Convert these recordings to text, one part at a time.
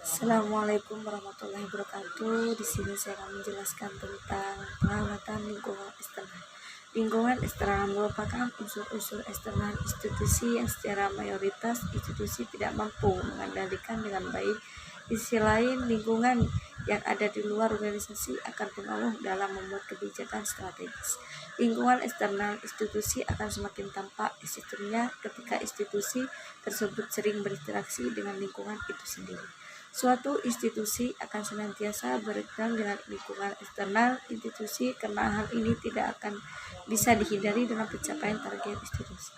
Assalamualaikum warahmatullahi wabarakatuh. Di sini saya akan menjelaskan tentang pengamatan lingkungan eksternal. Lingkungan eksternal merupakan unsur-unsur eksternal institusi yang secara mayoritas institusi tidak mampu mengendalikan dengan baik. Di sisi lain, lingkungan yang ada di luar organisasi akan pengaruh dalam membuat kebijakan strategis. Lingkungan eksternal institusi akan semakin tampak existennya ketika institusi tersebut sering berinteraksi dengan lingkungan itu sendiri. Suatu institusi akan senantiasa berkaitan dengan lingkungan eksternal institusi karena hal ini tidak akan bisa dihindari dalam pencapaian target institusi.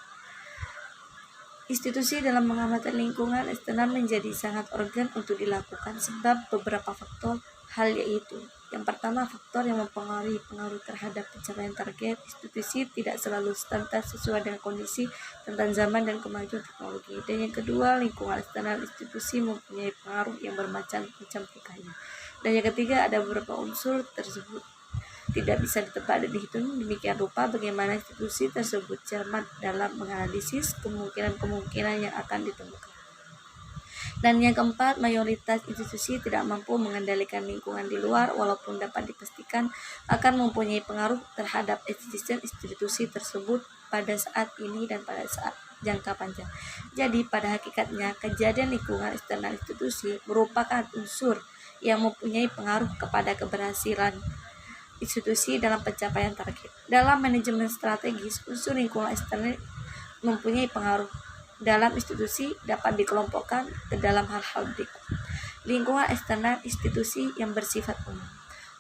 Institusi dalam mengamati lingkungan eksternal menjadi sangat urgen untuk dilakukan sebab beberapa faktor hal yaitu yang pertama, faktor yang mempengaruhi pengaruh terhadap pencapaian target institusi tidak selalu standar sesuai dengan kondisi tentang zaman dan kemajuan teknologi. Dan yang kedua, lingkungan eksternal institusi mempunyai pengaruh yang bermacam-macam tingkahnya. Dan yang ketiga, ada beberapa unsur tersebut tidak bisa ditebak dan dihitung demikian rupa bagaimana institusi tersebut cermat dalam menganalisis kemungkinan-kemungkinan yang akan ditemukan. Dan yang keempat, mayoritas institusi tidak mampu mengendalikan lingkungan di luar walaupun dapat dipastikan akan mempunyai pengaruh terhadap eksistensi institusi tersebut pada saat ini dan pada saat jangka panjang. Jadi pada hakikatnya kejadian lingkungan eksternal institusi merupakan unsur yang mempunyai pengaruh kepada keberhasilan institusi dalam pencapaian target. Dalam manajemen strategis, unsur lingkungan eksternal mempunyai pengaruh dalam institusi dapat dikelompokkan ke dalam hal-hal berikut. Lingkungan eksternal institusi yang bersifat umum.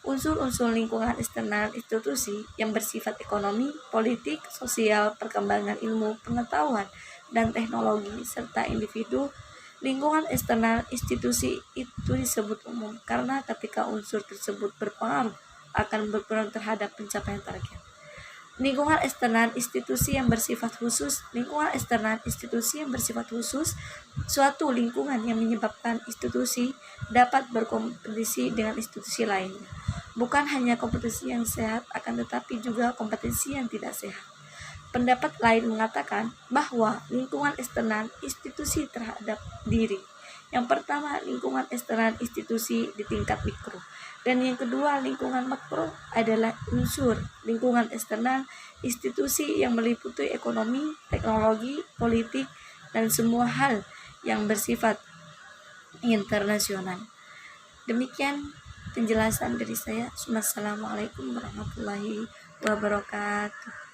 Unsur-unsur lingkungan eksternal institusi yang bersifat ekonomi, politik, sosial, perkembangan ilmu, pengetahuan, dan teknologi, serta individu. Lingkungan eksternal institusi itu disebut umum karena ketika unsur tersebut berpengaruh akan berperan terhadap pencapaian target. Lingkungan eksternal institusi yang bersifat khusus. Lingkungan eksternal institusi yang bersifat khusus suatu lingkungan yang menyebabkan institusi dapat berkompetisi dengan institusi lainnya. Bukan hanya kompetisi yang sehat, akan tetapi juga kompetisi yang tidak sehat. Pendapat lain mengatakan bahwa lingkungan eksternal institusi terhadap diri. Yang pertama, lingkungan eksternal institusi di tingkat mikro. Dan yang kedua, lingkungan makro adalah unsur lingkungan eksternal institusi yang meliputi ekonomi, teknologi, politik, dan semua hal yang bersifat internasional. Demikian penjelasan dari saya. Wassalamualaikum warahmatullahi wabarakatuh.